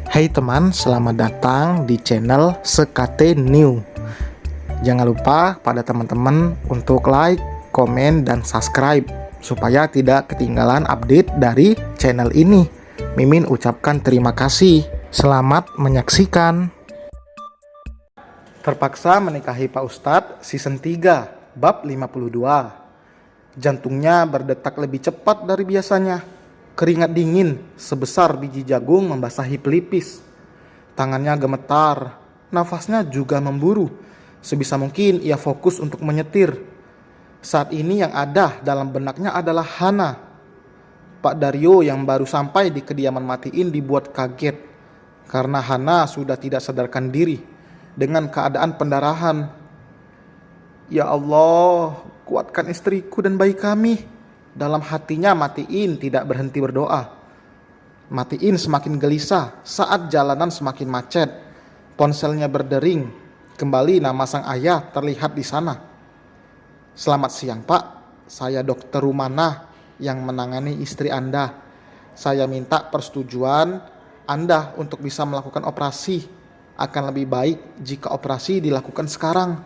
Hai teman, selamat datang di channel Sekate New. Jangan lupa pada teman-teman untuk like, komen, dan subscribe supaya tidak ketinggalan update dari channel ini. Mimin ucapkan terima kasih. Selamat menyaksikan. Terpaksa menikahi Pak Ustadz season 3 bab 52. Jantungnya berdetak lebih cepat dari biasanya. Keringat dingin sebesar biji jagung membasahi pelipis. Tangannya gemetar, nafasnya juga memburu. Sebisa mungkin ia fokus untuk menyetir. Saat ini yang ada dalam benaknya adalah Hana. Pak Daryo yang baru sampai di kediaman Matiin dibuat kaget karena Hana sudah tidak sadarkan diri dengan keadaan pendarahan. Ya Allah, kuatkan istriku dan bayi kami. Dalam hatinya Matiin tidak berhenti berdoa. Matiin semakin gelisah saat jalanan semakin macet. Ponselnya berdering. Kembali nama sang ayah terlihat di sana. Selamat siang Pak, saya Dokter Rumana yang menangani istri Anda. Saya minta persetujuan Anda untuk bisa melakukan operasi. Akan lebih baik jika operasi dilakukan sekarang.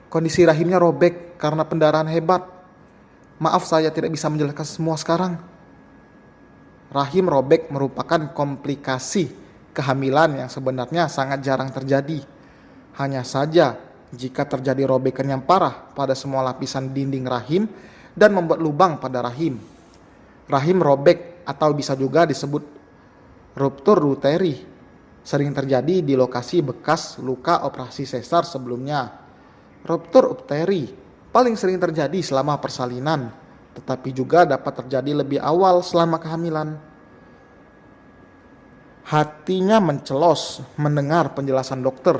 Kondisi rahimnya robek karena pendarahan hebat. Maaf saya tidak bisa menjelaskan semua sekarang. Rahim robek merupakan komplikasi kehamilan yang sebenarnya sangat jarang terjadi. Hanya saja jika terjadi robekan yang parah pada semua lapisan dinding rahim dan membuat lubang pada rahim. Rahim robek atau bisa juga disebut ruptur uteri sering terjadi di lokasi bekas luka operasi sesar sebelumnya. Ruptur uteri paling sering terjadi selama persalinan, tetapi juga dapat terjadi lebih awal selama kehamilan. Hatinya mencelos mendengar penjelasan dokter.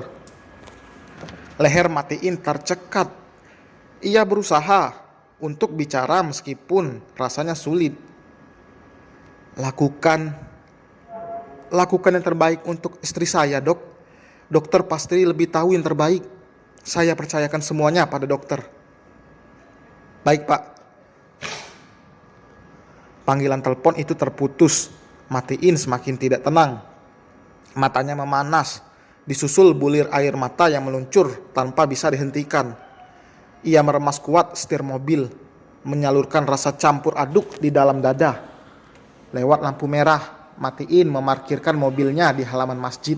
Leher Matiin tercekat. Ia berusaha untuk bicara meskipun rasanya sulit. Lakukan yang terbaik untuk istri saya, Dok. Dokter pasti lebih tahu yang terbaik. Saya percayakan semuanya pada dokter. Baik Pak. Panggilan telepon itu terputus. Matiin semakin tidak tenang. Matanya memanas, disusul bulir air mata yang meluncur tanpa bisa dihentikan. Ia meremas kuat setir mobil, menyalurkan rasa campur aduk di dalam dada. Lewat lampu merah, Matiin memarkirkan mobilnya di halaman masjid.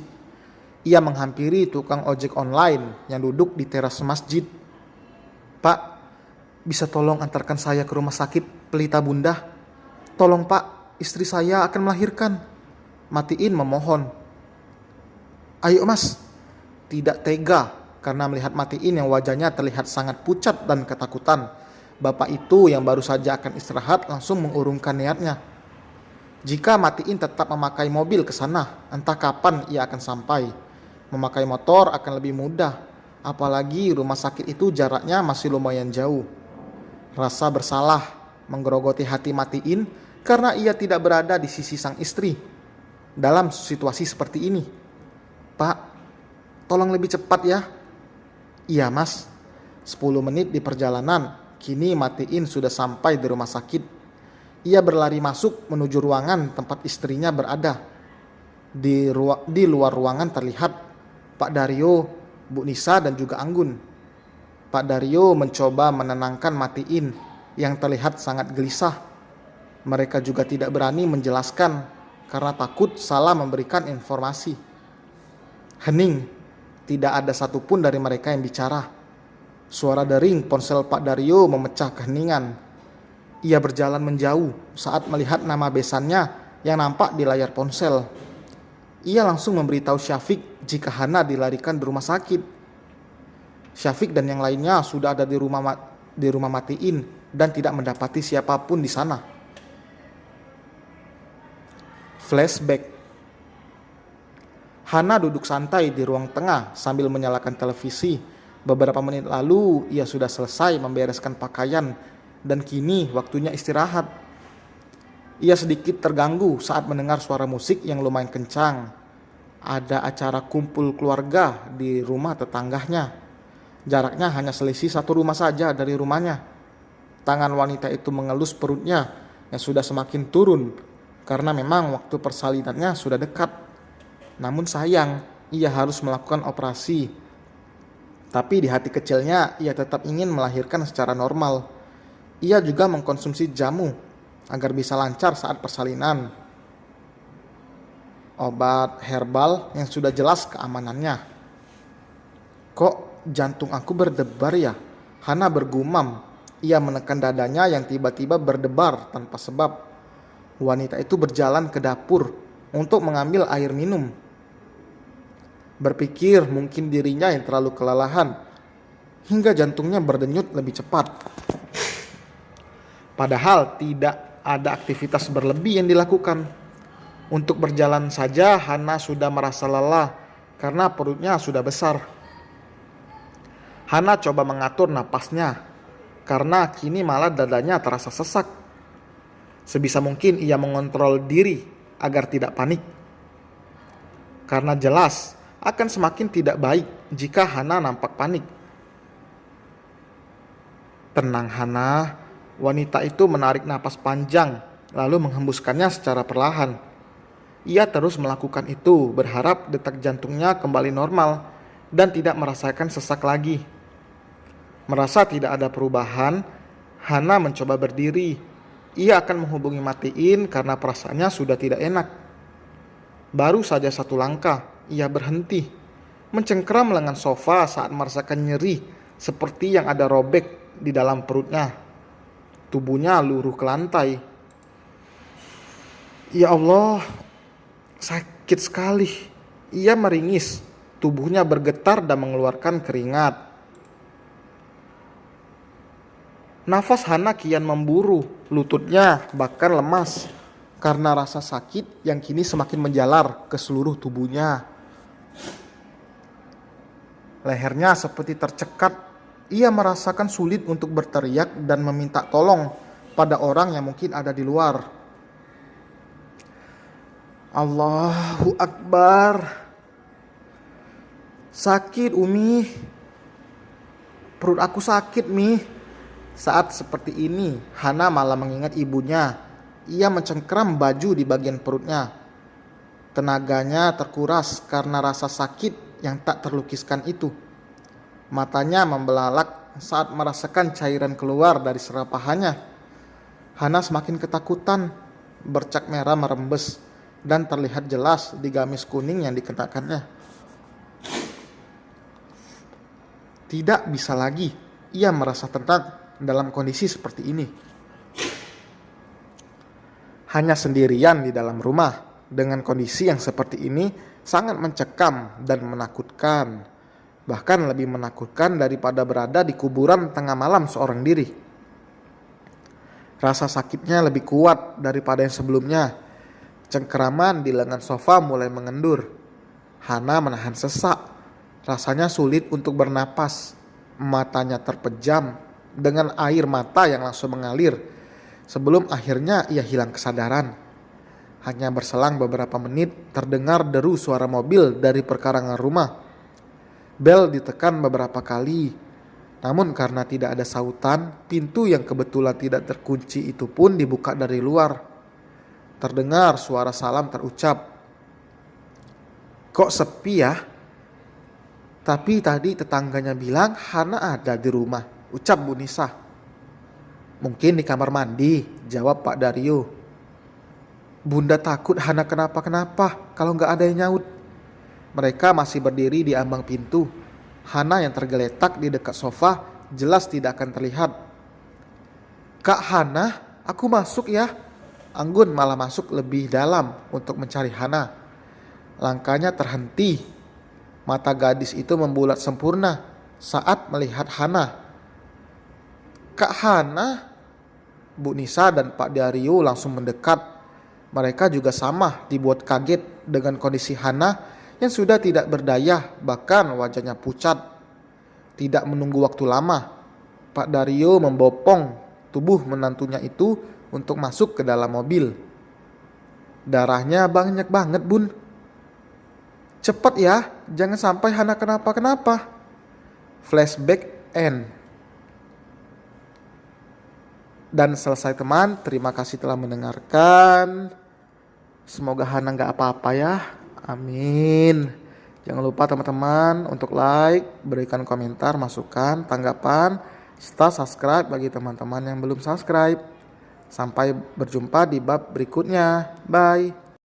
Ia menghampiri tukang ojek online yang duduk di teras masjid. Pak, bisa tolong antarkan saya ke rumah sakit Pelita Bunda? Tolong Pak, istri saya akan melahirkan. Matiin memohon. Ayo Mas. Tidak tega karena melihat Matiin yang wajahnya terlihat sangat pucat dan ketakutan. Bapak itu yang baru saja akan istirahat langsung mengurungkan niatnya. Jika Matiin tetap memakai mobil ke sana, entah kapan ia akan sampai. Memakai motor akan lebih mudah, apalagi rumah sakit itu jaraknya masih lumayan jauh. Rasa bersalah menggerogoti hati Matiin karena ia tidak berada di sisi sang istri dalam situasi seperti ini. Pak, tolong lebih cepat ya. Iya Mas. 10 menit di perjalanan, kini Matiin sudah sampai di rumah sakit. Ia berlari masuk menuju ruangan tempat istrinya berada. Di luar ruangan terlihat Pak Daryo, Bu Nisa dan juga Anggun. Pak Daryo mencoba menenangkan Matiin yang terlihat sangat gelisah. Mereka juga tidak berani menjelaskan karena takut salah memberikan informasi. Hening, tidak ada satupun dari mereka yang bicara. Suara dering ponsel Pak Daryo memecah keheningan. Ia berjalan menjauh saat melihat nama besannya yang nampak di layar ponsel. Ia langsung memberitahu Syafiq jika Hana dilarikan di rumah sakit. Syafiq dan yang lainnya sudah ada di rumah Matiin dan tidak mendapati siapapun di sana. Flashback. Hana duduk santai di ruang tengah sambil menyalakan televisi. Beberapa menit lalu ia sudah selesai membereskan pakaian dan kini waktunya istirahat. Ia sedikit terganggu saat mendengar suara musik yang lumayan kencang. Ada acara kumpul keluarga di rumah tetangganya. Jaraknya hanya selisih 1 rumah saja dari rumahnya. Tangan wanita itu mengelus perutnya yang sudah semakin turun karena memang waktu persalinannya sudah dekat. Namun sayang, ia harus melakukan operasi. Tapi di hati kecilnya, ia tetap ingin melahirkan secara normal. Ia juga mengkonsumsi jamu agar bisa lancar saat persalinan. Obat herbal yang sudah jelas keamanannya. Kok jantung aku berdebar ya? Hana bergumam. Ia menekan dadanya yang tiba-tiba berdebar tanpa sebab. Wanita itu berjalan ke dapur untuk mengambil air minum. Berpikir mungkin dirinya yang terlalu kelelahan, hingga jantungnya berdenyut lebih cepat. Padahal tidak ada aktivitas berlebih yang dilakukan. Untuk berjalan saja Hana sudah merasa lelah karena perutnya sudah besar. Hana coba mengatur napasnya karena kini malah dadanya terasa sesak. Sebisa mungkin ia mengontrol diri agar tidak panik. Karena jelas akan semakin tidak baik jika Hana nampak panik. Tenang Hana, wanita itu menarik napas panjang lalu menghembuskannya secara perlahan. Ia terus melakukan itu berharap detak jantungnya kembali normal dan tidak merasakan sesak lagi. Merasa tidak ada perubahan, Hana mencoba berdiri. Ia akan menghubungi Matiin karena perasaannya sudah tidak enak. Baru saja satu langkah, ia berhenti, mencengkeram lengan sofa saat merasakan nyeri seperti yang ada robek di dalam perutnya. Tubuhnya luruh ke lantai. Ya Allah, sakit sekali. Ia meringis, tubuhnya bergetar dan mengeluarkan keringat. Nafas Hana kian memburu, lututnya bahkan lemas karena rasa sakit yang kini semakin menjalar ke seluruh tubuhnya. Lehernya seperti tercekat. Ia merasakan sulit untuk berteriak dan meminta tolong pada orang yang mungkin ada di luar. Allahu Akbar. Sakit Umi. Perut aku sakit Mi. Saat seperti ini Hana malah mengingat ibunya. Ia mencengkeram baju di bagian perutnya. Tenaganya terkuras karena rasa sakit yang tak terlukiskan itu. Matanya membelalak saat merasakan cairan keluar dari serapahannya. Hana semakin ketakutan. Bercak merah merembes dan terlihat jelas di gamis kuning yang dikenakannya. Tidak bisa lagi ia merasa tenang dalam kondisi seperti ini. Hanya sendirian di dalam rumah dengan kondisi yang seperti ini sangat mencekam dan menakutkan. Bahkan lebih menakutkan daripada berada di kuburan tengah malam seorang diri. Rasa sakitnya lebih kuat daripada yang sebelumnya. Cengkeraman di lengan sofa mulai mengendur. Hana menahan sesak. Rasanya sulit untuk bernapas. Matanya terpejam dengan air mata yang langsung mengalir. Sebelum akhirnya ia hilang kesadaran. Hanya berselang beberapa menit terdengar deru suara mobil dari perkarangan rumah. Bel ditekan beberapa kali. Namun karena tidak ada sautan, pintu yang kebetulan tidak terkunci itu pun dibuka dari luar. Terdengar suara salam terucap. Kok sepi ya? Tapi tadi tetangganya bilang Hana ada di rumah, ucap Bu Nisa. Mungkin di kamar mandi, jawab Pak Daryo. Bunda takut Hana kenapa-kenapa kalau nggak ada yang nyaut. Mereka masih berdiri di ambang pintu. Hana yang tergeletak di dekat sofa jelas tidak akan terlihat. Kak Hana, aku masuk ya. Anggun malah masuk lebih dalam untuk mencari Hana. Langkahnya terhenti. Mata gadis itu membulat sempurna saat melihat Hana. Kak Hana? Bu Nisa dan Pak Daryo langsung mendekat. Mereka juga sama dibuat kaget dengan kondisi Hana yang sudah tidak berdaya, bahkan wajahnya pucat. Tidak menunggu waktu lama, Pak Daryo membopong tubuh menantunya itu untuk masuk ke dalam mobil. Darahnya banyak banget Bun. Cepat ya, jangan sampai Hana kenapa-kenapa. Flashback end. Dan selesai teman, terima kasih telah mendengarkan. Semoga Hana gak apa-apa ya. Amin. Jangan lupa teman-teman untuk like, berikan komentar, masukan, tanggapan, serta subscribe bagi teman-teman yang belum subscribe. Sampai berjumpa di bab berikutnya. Bye.